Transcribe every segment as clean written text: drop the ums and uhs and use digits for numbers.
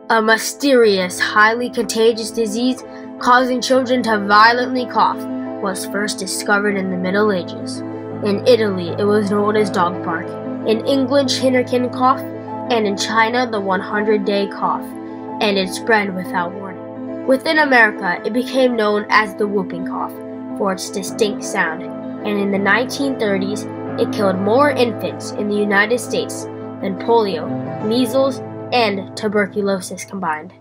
A mysterious, highly contagious disease causing children to violently cough was first discovered in the Middle Ages. In Italy, it was known as dog bark. In England, Schinnerkin cough, and in China, the 100-day cough, and it spread without warning. Within America, it became known as the whooping cough for its distinct sound, and in the 1930s, it killed more infants in the United States than polio, measles, and tuberculosis combined.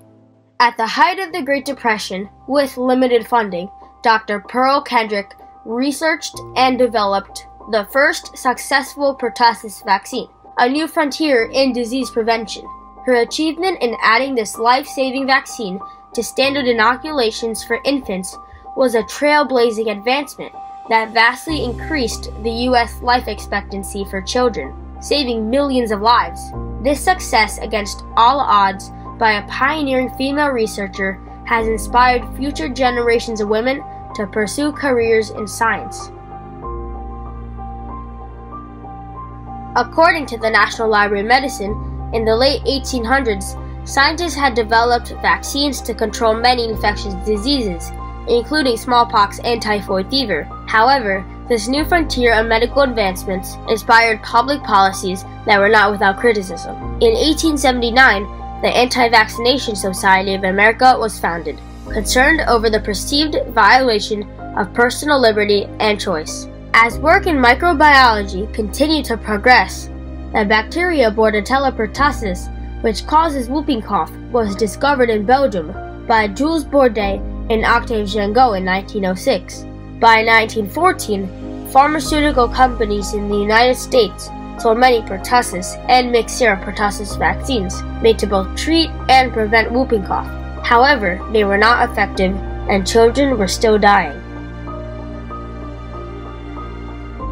At the height of the Great Depression, with limited funding, Dr. Pearl Kendrick researched and developed the first successful pertussis vaccine, a new frontier in disease prevention. Her achievement in adding this life-saving vaccine to standard inoculations for infants was a trailblazing advancement that vastly increased the U.S. life expectancy for children, saving millions of lives. This success against all odds by a pioneering female researcher has inspired future generations of women to pursue careers in science. According to the National Library of Medicine, in the late 1800s, scientists had developed vaccines to control many infectious diseases, including smallpox and typhoid fever. However, this new frontier of medical advancements inspired public policies that were not without criticism. In 1879, the Anti-Vaccination Society of America was founded, concerned over the perceived violation of personal liberty and choice. As work in microbiology continued to progress, the bacteria Bordetella pertussis, which causes whooping cough, was discovered in Belgium by Jules Bordet and Octave Gengot in 1906. By 1914, pharmaceutical companies in the United States sold many pertussis and mixed serum pertussis vaccines made to both treat and prevent whooping cough. However, they were not effective and children were still dying.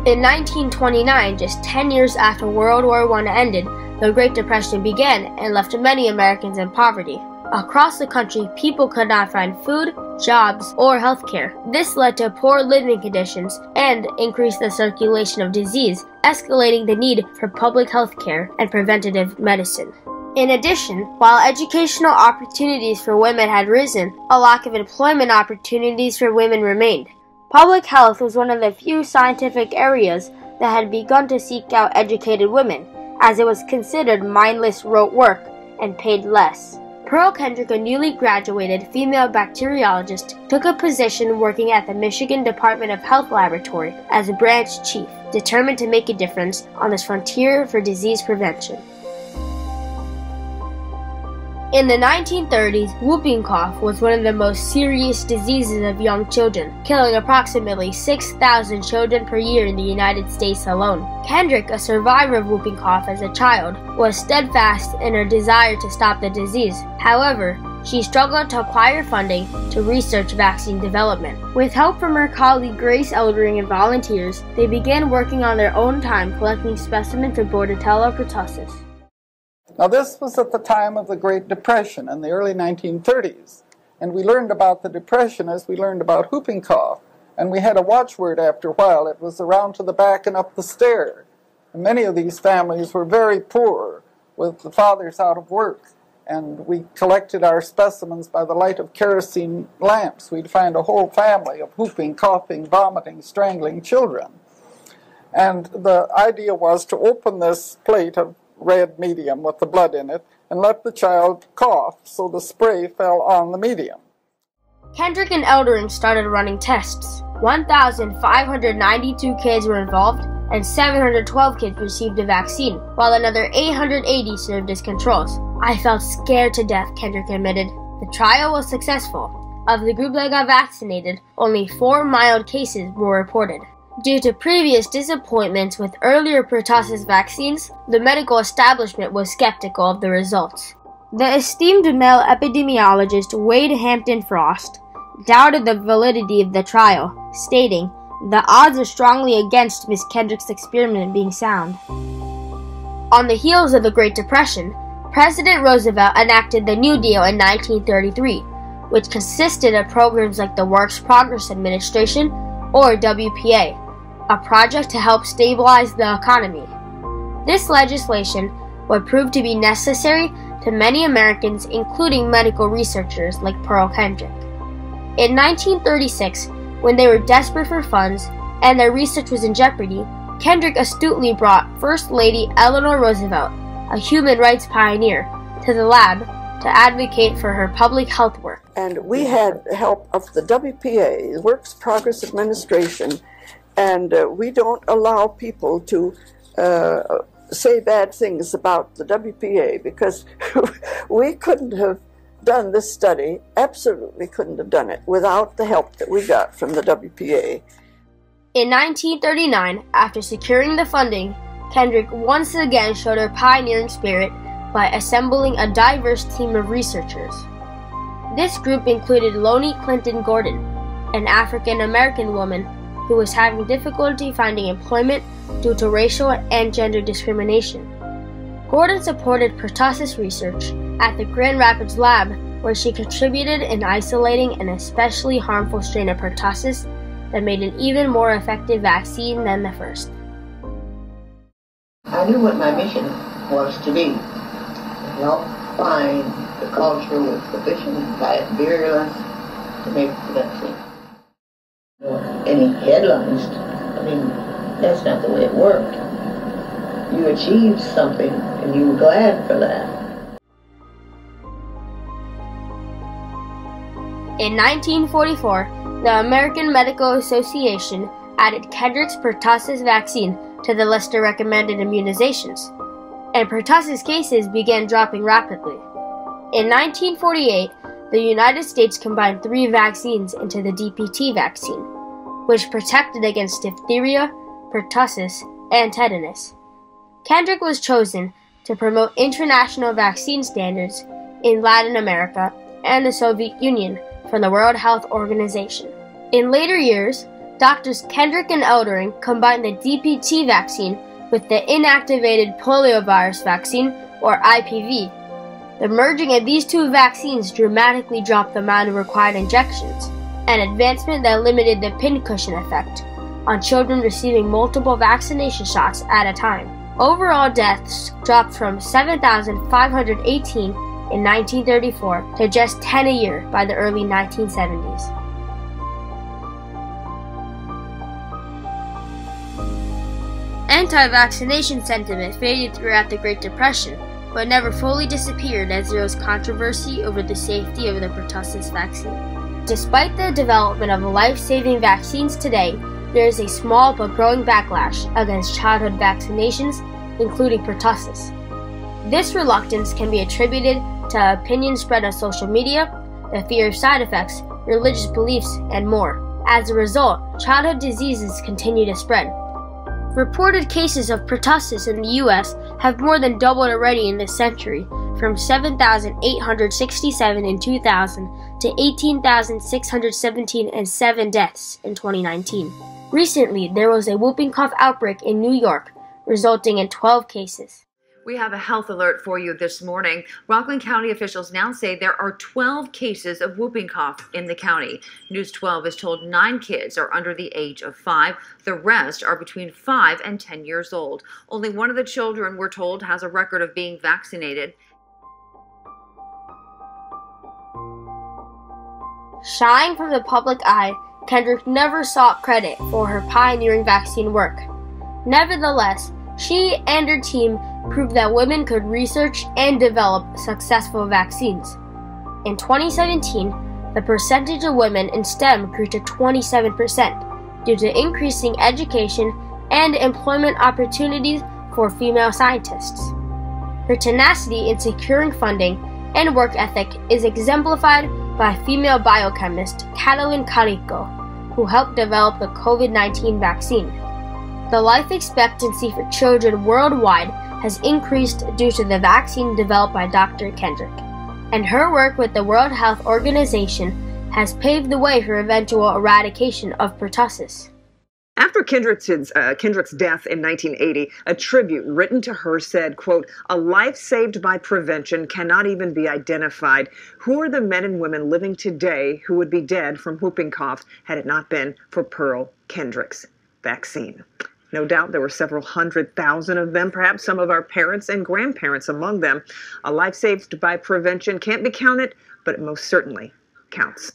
In 1929, just 10 years after World War I ended, the Great Depression began and left many Americans in poverty. Across the country, people could not find food, jobs, or health care. This led to poor living conditions and increased the circulation of disease, escalating the need for public health care and preventative medicine. In addition, while educational opportunities for women had risen, a lack of employment opportunities for women remained. Public health was one of the few scientific areas that had begun to seek out educated women, as it was considered mindless rote work and paid less. Pearl Kendrick, a newly graduated female bacteriologist, took a position working at the Michigan Department of Health Laboratory as a branch chief, determined to make a difference on this frontier for disease prevention. In the 1930s, whooping cough was one of the most serious diseases of young children, killing approximately 6,000 children per year in the United States alone. Kendrick, a survivor of whooping cough as a child, was steadfast in her desire to stop the disease. However, she struggled to acquire funding to research vaccine development. With help from her colleague Grace Eldering and volunteers, they began working on their own time collecting specimens of Bordetella pertussis. Now this was at the time of the Great Depression in the early 1930s, and we learned about the Depression as we learned about whooping cough, and we had a watchword after a while. It was around to the back and up the stair. And many of these families were very poor, with the fathers out of work, and we collected our specimens by the light of kerosene lamps. We'd find a whole family of whooping, coughing, vomiting, strangling children. And the idea was to open this plate of red medium with the blood in it and let the child cough so the spray fell on the medium. Kendrick and Eldering started running tests. 1,592 kids were involved and 712 kids received the vaccine, while another 880 served as controls. I felt scared to death, Kendrick admitted. The trial was successful. Of the group that got vaccinated, only 4 mild cases were reported. Due to previous disappointments with earlier pertussis vaccines, the medical establishment was skeptical of the results. The esteemed male epidemiologist Wade Hampton Frost doubted the validity of the trial, stating, "The odds are strongly against Miss Kendrick's experiment being sound." On the heels of the Great Depression, President Roosevelt enacted the New Deal in 1933, which consisted of programs like the Works Progress Administration, or WPA, a project to help stabilize the economy. This legislation would prove to be necessary to many Americans, including medical researchers like Pearl Kendrick. In 1936, when they were desperate for funds and their research was in jeopardy, Kendrick astutely brought First Lady Eleanor Roosevelt, a human rights pioneer, to the lab to advocate for her public health work. And we had help of the WPA, Works Progress Administration, and we don't allow people to say bad things about the WPA, because we couldn't have done this study, absolutely couldn't have done it, without the help that we got from the WPA. In 1939, after securing the funding, Kendrick once again showed her pioneering spirit by assembling a diverse team of researchers. This group included Lonnie Clinton Gordon, an African-American woman who was having difficulty finding employment due to racial and gender discrimination. Gordon supported pertussis research at the Grand Rapids lab, where she contributed in isolating an especially harmful strain of pertussis that made an even more effective vaccine than the first. I knew what my mission was to be: help find the cultural sufficient virulence to make the vaccine. Any headlines, I mean, that's not the way it worked. You achieved something and you were glad for that. In 1944, the American Medical Association added Kendrick's pertussis vaccine to the list of recommended immunizations, and pertussis cases began dropping rapidly. In 1948, the United States combined 3 vaccines into the DPT vaccine, which protected against diphtheria, pertussis, and tetanus. Kendrick was chosen to promote international vaccine standards in Latin America and the Soviet Union from the World Health Organization. In later years, Doctors Kendrick and Eldering combined the DPT vaccine with the inactivated poliovirus vaccine, or IPV. The merging of these 2 vaccines dramatically dropped the amount of required injections, an advancement that limited the pincushion effect on children receiving multiple vaccination shots at a time. Overall deaths dropped from 7,518 in 1934 to just 10 a year by the early 1970s. Anti-vaccination sentiment faded throughout the Great Depression, but never fully disappeared as there was controversy over the safety of the pertussis vaccine. Despite the development of life-saving vaccines today, there is a small but growing backlash against childhood vaccinations, including pertussis. This reluctance can be attributed to opinions spread on social media, the fear of side effects, religious beliefs, and more. As a result, childhood diseases continue to spread. Reported cases of pertussis in the U.S. have more than doubled already in this century, from 7,867 in 2000 to 18,617 and 7 deaths in 2019. Recently, there was a whooping cough outbreak in New York, resulting in 12 cases. We have a health alert for you this morning. Rockland County officials now say there are 12 cases of whooping cough in the county. News 12 is told 9 kids are under the age of 5. The rest are between 5 and 10 years old. Only one of the children, we're told, has a record of being vaccinated. Shying from the public eye, Kendrick never sought credit for her pioneering vaccine work. Nevertheless, she and her team proved that women could research and develop successful vaccines. In 2017, the percentage of women in STEM grew to 27% due to increasing education and employment opportunities for female scientists. Her tenacity in securing funding and work ethic is exemplified by female biochemist Catalin Carico, who helped develop the COVID-19 vaccine. The life expectancy for children worldwide has increased due to the vaccine developed by Dr. Kendrick, and her work with the World Health Organization has paved the way for eventual eradication of pertussis. After Kendrick's death in 1980, a tribute written to her said, quote, "A life saved by prevention cannot even be identified. Who are the men and women living today who would be dead from whooping cough had it not been for Pearl Kendrick's vaccine?" No doubt there were several 100,000 of them, perhaps some of our parents and grandparents among them. A life saved by prevention can't be counted, but it most certainly counts.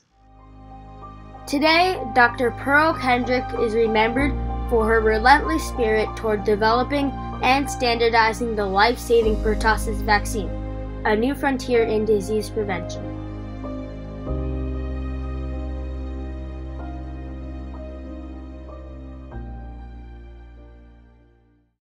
Today, Dr. Pearl Kendrick is remembered for her relentless spirit toward developing and standardizing the life-saving pertussis vaccine, a new frontier in disease prevention.